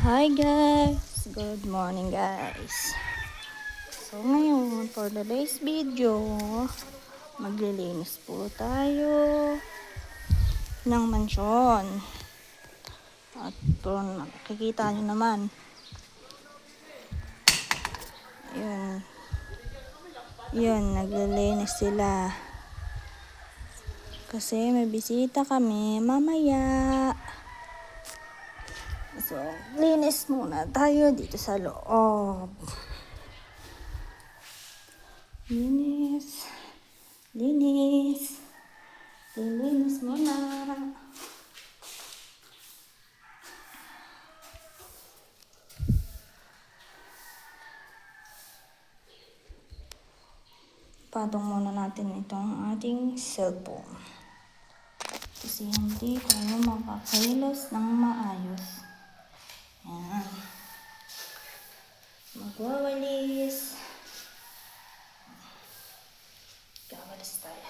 Hi guys! Good morning guys! So ngayon, for today's video, maglilinis po tayo ng mansyon. At po, nakikita nyo naman, yun, naglilinis sila. Kasi may bisita kami mamaya. So, linis muna tayo dito sa loob. Linis. Linis. Linis muna. Patong muna natin itong ating cellphone. Kasi hindi tayo makakilos ng maayos. Ayan. Magwawalis. Kawalis tayo.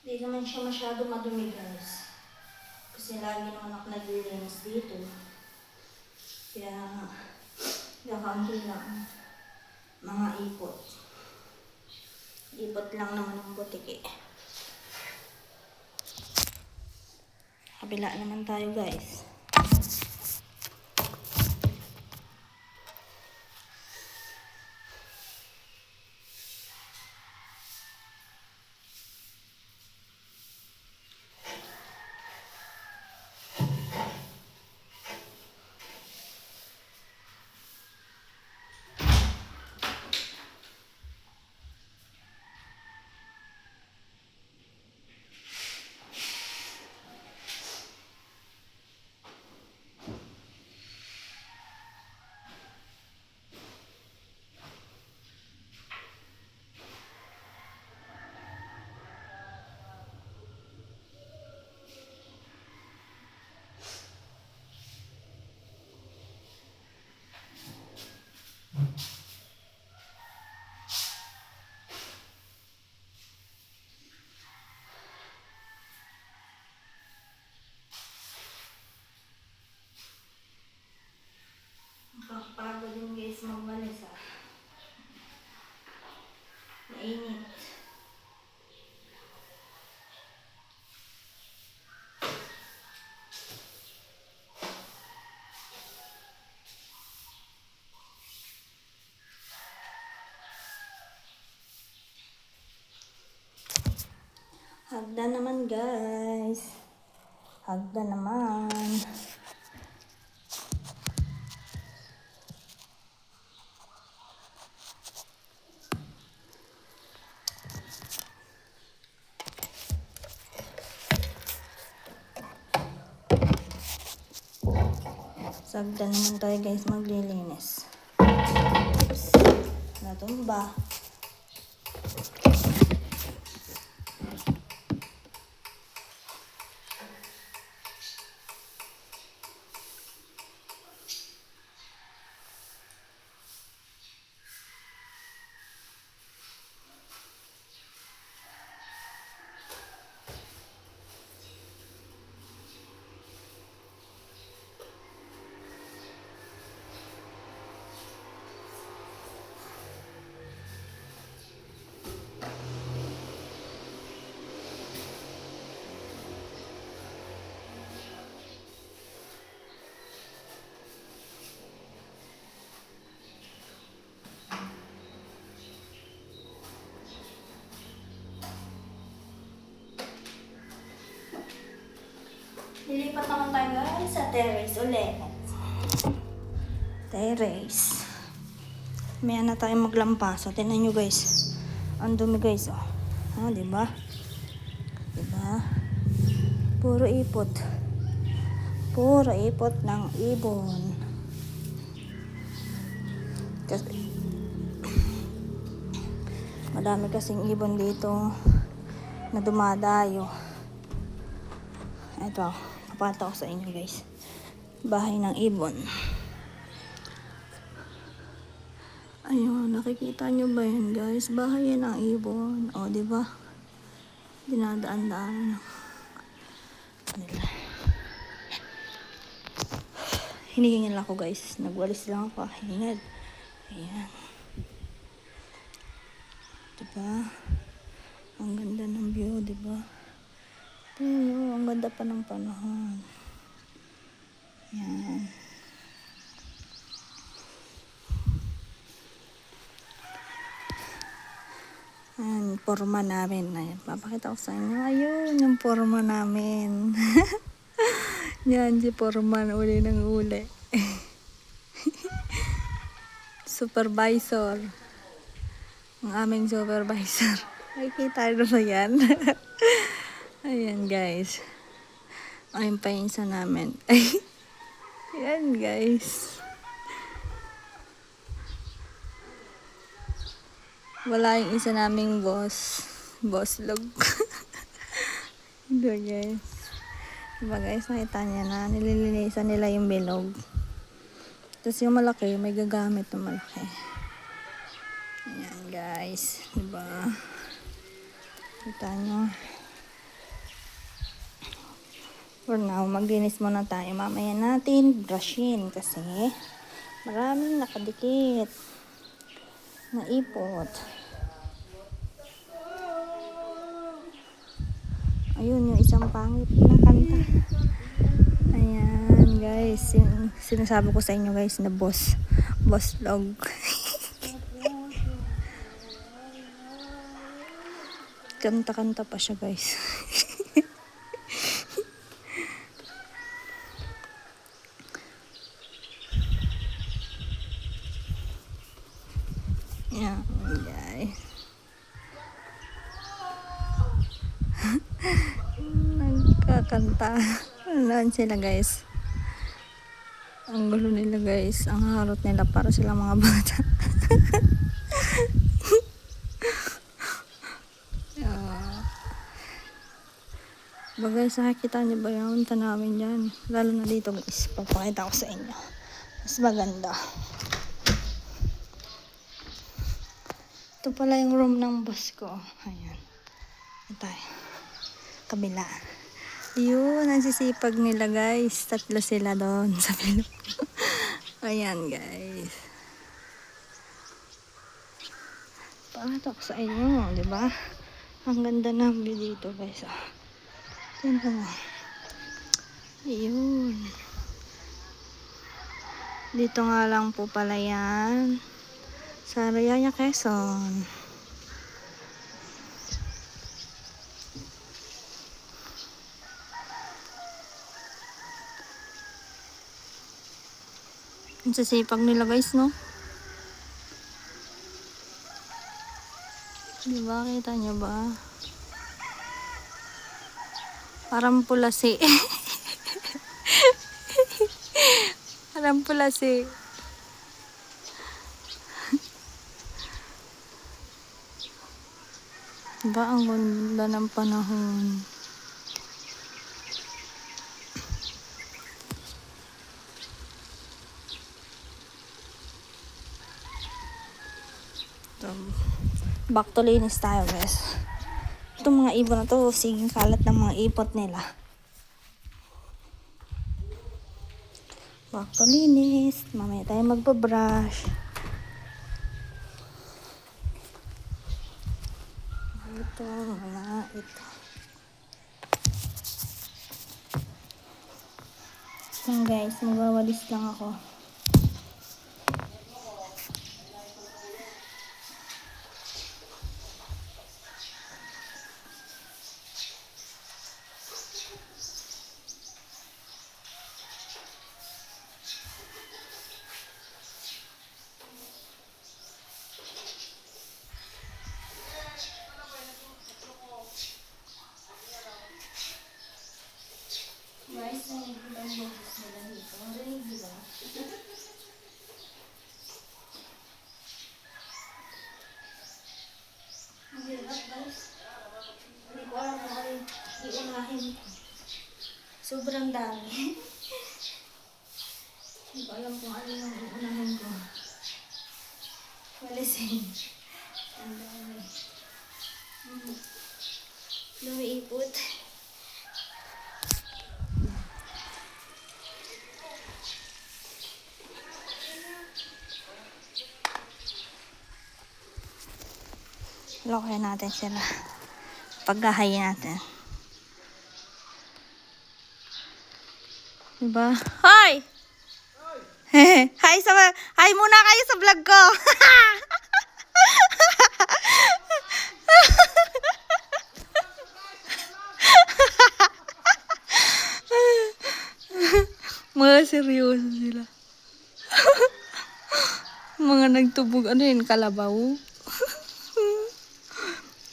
Hindi naman siya masyado madumi guys. Kasi lagi naman ako naglilinis dito. Kaya kaunti lang mga ipot. Ipot lang naman ang butiki. Kabila naman tayo guys. Nakakapagod din guys magwalis ah. Mainit. Hagda naman guys. Hagda naman. Sagda naman tayo guys maglilinis. Oops. Natumba. Lilipat naman tayo guys sa terrace ulit. Terrace. May na tayo maglampaso. Tingnan nyo guys. Ang dumi guys. Oh. Oh, diba? Diba? Puro ipot. Puro ipot ng ibon. Kasi madami kasing ibon dito na dumadayo. Ito, papata ko sa inyo guys. Bahay ng ibon. Ayun, nakikita nyo ba yan guys? Bahay yan ng ibon. O, diba? Dinadaan-daan nila. Hinihingin lang ako guys. Nagwalis lang ako. Hingad. Ayan. Diba? Ang ganda ng view, diba? Tingnan, ang ganda pa ng panahon. Yan. Ayan, forma namin. Ayan, papakita ko sa inyo. Ayun, yung forma namin. Yan, si forma na uli ng uli. Supervisor. Ang aming supervisor. Nakikita nyo ba yan? Ayan guys. Ayun pa yung isa namin. Ayan guys. Wala yung isa naming boss. Boss log. Ito guys. Diba guys, nakita niya na. Nililinisan nila yung bilog. Tapos yung malaki, may gagamit ng malaki. Ayan guys. Diba? Kita nyo. For now, maglinis muna tayo. Mamaya natin brushin kasi maraming nakadikit na ipot. Ayun, yung isang pangit na kanta. Ayan, guys. Yung sinasabi ko sa inyo, guys, na boss log. Kanta-kanta pa siya, guys. Ayan, guys. Nagkakanta. Ano sila guys? Ang gulo nila guys. Ang harot nila para silang mga bata. Bagay sa nakikita niyo ba yung tanawin dyan? Lalo na dito guys. Papakita ko sa inyo. Mas maganda. Ito pala yung room ng boss ko. Ayan. Ito tayo. Kabila. Yun, nagsisipag nila guys. 3 sila doon sa bilog. Ayan guys. Pakita ko sa inyo, di ba? Ang ganda ng view dito guys. Tingnan mo. Ayun. Dito nga lang po pala yan. Sa Rayaya, Quezon. Ang sasipag nila guys, no? Diba? Kita nyo ba? Parang pulasi. Rampulasi. Diba ang ganda ng panahon? So, back to linis tayo guys. Itong mga ibon na to, siging kalat ng mga ipot nila. Back to linis. Mamaya tayo magpa-brush. Ito, ito. Yan guys, magwawalis lang ako. Guys, may ibang boses nila dito. Rinig, di ba? Ang hirap guys. Hindi ko alam kung ano iunahin ko. Sobrang dami. Hindi ko alam kung ano yung iunahin ko. Walisin. Ang dami. Lumiipot. Lokohin natin sila. Paggahayin natin. Diba? Hoy! Hi muna kayo sa vlog ko. Mga seryoso sila. Mga nagtubog, ano yun, kalabaw.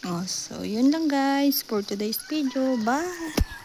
Oh, so yun lang guys for today's video. Bye!